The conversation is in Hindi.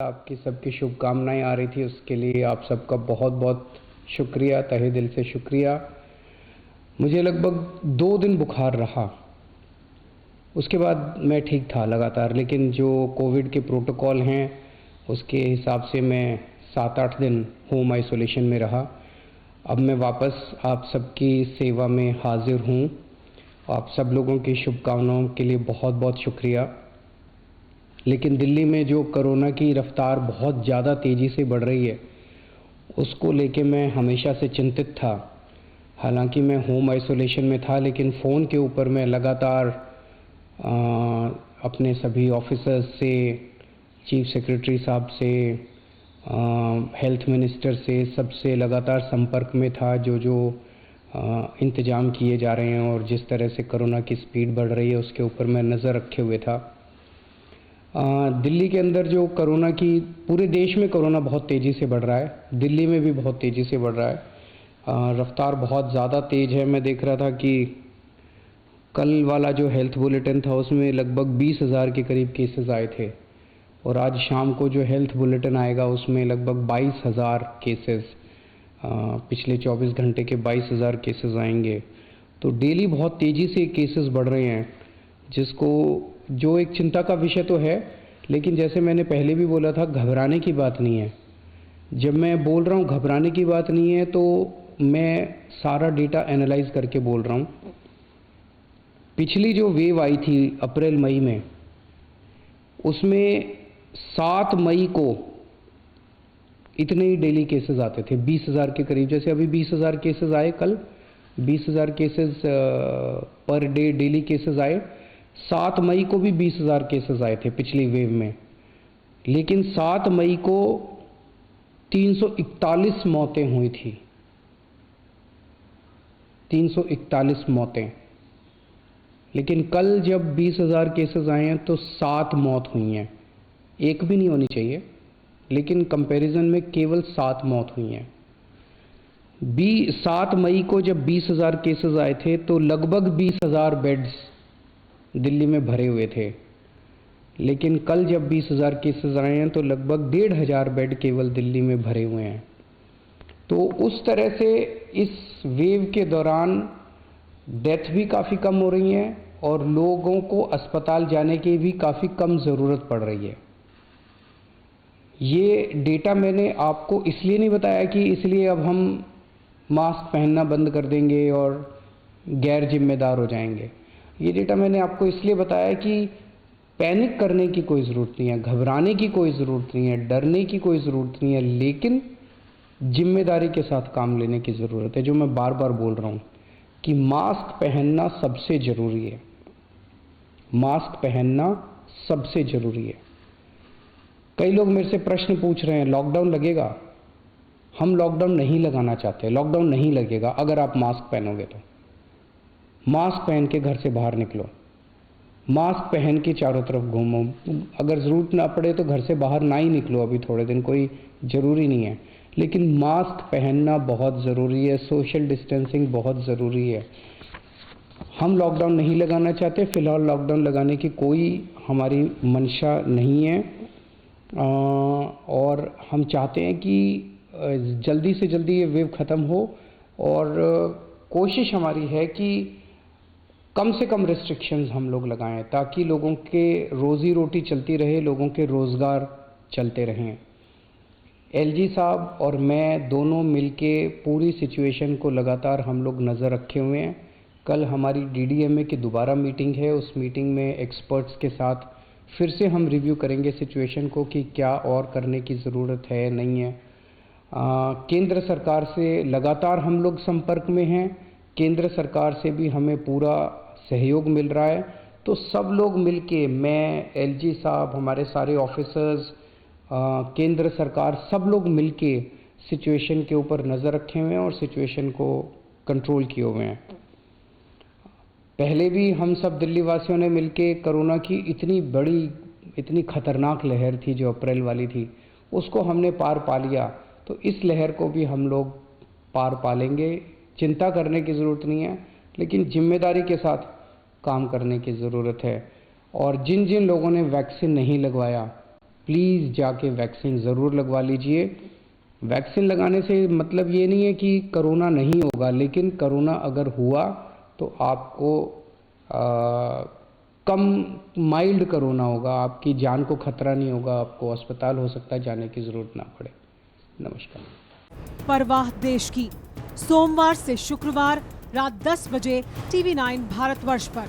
आपकी सबकी शुभकामनाएं आ रही थी, उसके लिए आप सबका बहुत बहुत शुक्रिया, तहे दिल से शुक्रिया। मुझे लगभग 2 दिन बुखार रहा, उसके बाद मैं ठीक था लगातार, लेकिन जो कोविड के प्रोटोकॉल हैं उसके हिसाब से मैं 7-8 दिन होम आइसोलेशन में रहा। अब मैं वापस आप सबकी सेवा में हाजिर हूँ। आप सब लोगों की शुभकामनाओं के लिए बहुत बहुत शुक्रिया। लेकिन दिल्ली में जो कोरोना की रफ्तार बहुत ज़्यादा तेज़ी से बढ़ रही है, उसको लेके मैं हमेशा से चिंतित था। हालांकि मैं होम आइसोलेशन में था, लेकिन फ़ोन के ऊपर मैं लगातार अपने सभी ऑफिसर्स से, चीफ सेक्रेटरी साहब से, हेल्थ मिनिस्टर से, सबसे लगातार संपर्क में था। जो इंतज़ाम किए जा रहे हैं और जिस तरह से कोरोना की स्पीड बढ़ रही है उसके ऊपर मैं नज़र रखे हुए था। दिल्ली के अंदर जो कोरोना की, पूरे देश में कोरोना बहुत तेज़ी से बढ़ रहा है, दिल्ली में भी बहुत तेज़ी से बढ़ रहा है। रफ्तार बहुत ज़्यादा तेज़ है। मैं देख रहा था कि कल वाला जो हेल्थ बुलेटिन था उसमें लगभग 20,000 के करीब केसेस आए थे, और आज शाम को जो हेल्थ बुलेटिन आएगा उसमें लगभग 22,000 केसेस, पिछले 24 घंटे के 22,000 केसेस आएंगे। तो डेली बहुत तेज़ी से केसेस बढ़ रहे हैं, जो एक चिंता का विषय तो है, लेकिन जैसे मैंने पहले भी बोला था, घबराने की बात नहीं है। जब मैं बोल रहा हूँ घबराने की बात नहीं है, तो मैं सारा डेटा एनालाइज करके बोल रहा हूँ। पिछली जो वेव आई थी अप्रैल मई में, उसमें 7 मई को इतने ही डेली केसेस आते थे, 20,000 के करीब। जैसे अभी 20,000 केसेस आए, कल 20,000 cases per day daily cases आए। 7 मई को भी 20,000 केसेस आए थे पिछली वेव में, लेकिन 7 मई को 341 मौतें हुई थी। 341 मौतें। लेकिन कल जब 20,000 केसेस आए हैं तो 7 मौत हुई हैं। एक भी नहीं होनी चाहिए, लेकिन कंपैरिजन में केवल 7 मौत हुई हैं। 7 मई को जब 20,000 केसेस आए थे तो लगभग 20,000 बेड्स दिल्ली में भरे हुए थे, लेकिन कल जब 20,000 केसेस आए हैं तो लगभग 1,500 बेड केवल दिल्ली में भरे हुए हैं। तो उस तरह से इस वेव के दौरान डेथ भी काफ़ी कम हो रही हैं और लोगों को अस्पताल जाने की भी काफ़ी कम ज़रूरत पड़ रही है। ये डेटा मैंने आपको इसलिए नहीं बताया कि इसलिए अब हम मास्क पहनना बंद कर देंगे और गैर जिम्मेदार हो जाएंगे। ये डेटा मैंने आपको इसलिए बताया कि पैनिक करने की कोई ज़रूरत नहीं है, घबराने की कोई ज़रूरत नहीं है, डरने की कोई ज़रूरत नहीं है, लेकिन जिम्मेदारी के साथ काम लेने की ज़रूरत है। जो मैं बार बार बोल रहा हूँ कि मास्क पहनना सबसे ज़रूरी है। मास्क पहनना सबसे ज़रूरी है। कई लोग मेरे से प्रश्न पूछ रहे हैं, लॉकडाउन लगेगा? हम लॉकडाउन नहीं लगाना चाहते। लॉकडाउन नहीं लगेगा अगर आप मास्क पहनोगे तो। मास्क पहन के घर से बाहर निकलो, मास्क पहन के चारों तरफ घूमो। अगर ज़रूरत ना पड़े तो घर से बाहर ना ही निकलो अभी थोड़े दिन, कोई ज़रूरी नहीं है, लेकिन मास्क पहनना बहुत ज़रूरी है। सोशल डिस्टेंसिंग बहुत ज़रूरी है। हम लॉकडाउन नहीं लगाना चाहते, फ़िलहाल लॉकडाउन लगाने की कोई हमारी मंशा नहीं है, और हम चाहते हैं कि जल्दी से जल्दी ये वेव ख़त्म हो, और कोशिश हमारी है कि कम से कम रिस्ट्रिक्शंस हम लोग लगाएं ताकि लोगों के रोज़ी रोटी चलती रहे, लोगों के रोज़गार चलते रहें। एलजी साहब और मैं दोनों मिलके पूरी सिचुएशन को लगातार हम लोग नज़र रखे हुए हैं। कल हमारी डीडीएमए की दोबारा मीटिंग है। उस मीटिंग में एक्सपर्ट्स के साथ फिर से हम रिव्यू करेंगे सिचुएशन को कि क्या और करने की ज़रूरत है, नहीं है। केंद्र सरकार से लगातार हम लोग संपर्क में हैं। केंद्र सरकार से भी हमें पूरा सहयोग मिल रहा है। तो सब लोग मिलके, मैं, एलजी साहब, हमारे सारे ऑफिसर्स, केंद्र सरकार, सब लोग मिलके सिचुएशन के ऊपर नज़र रखे हुए हैं और सिचुएशन को कंट्रोल किए हुए हैं। पहले भी हम सब दिल्ली वासियों ने मिलके कोरोना की इतनी बड़ी, इतनी खतरनाक लहर थी जो अप्रैल वाली थी, उसको हमने पार पा लिया। तो इस लहर को भी हम लोग पार पा लेंगे। चिंता करने की ज़रूरत नहीं है, लेकिन जिम्मेदारी के साथ काम करने की ज़रूरत है। और जिन जिन लोगों ने वैक्सीन नहीं लगवाया, प्लीज़ जाके वैक्सीन ज़रूर लगवा लीजिए। वैक्सीन लगाने से मतलब ये नहीं है कि कोरोना नहीं होगा, लेकिन कोरोना अगर हुआ तो आपको कम माइल्ड कोरोना होगा, आपकी जान को खतरा नहीं होगा, आपको अस्पताल हो सकता है जाने की ज़रूरत ना पड़े। नमस्कार। परवाह देश की, सोमवार से शुक्रवार रात 10 बजे TV9 भारतवर्ष पर।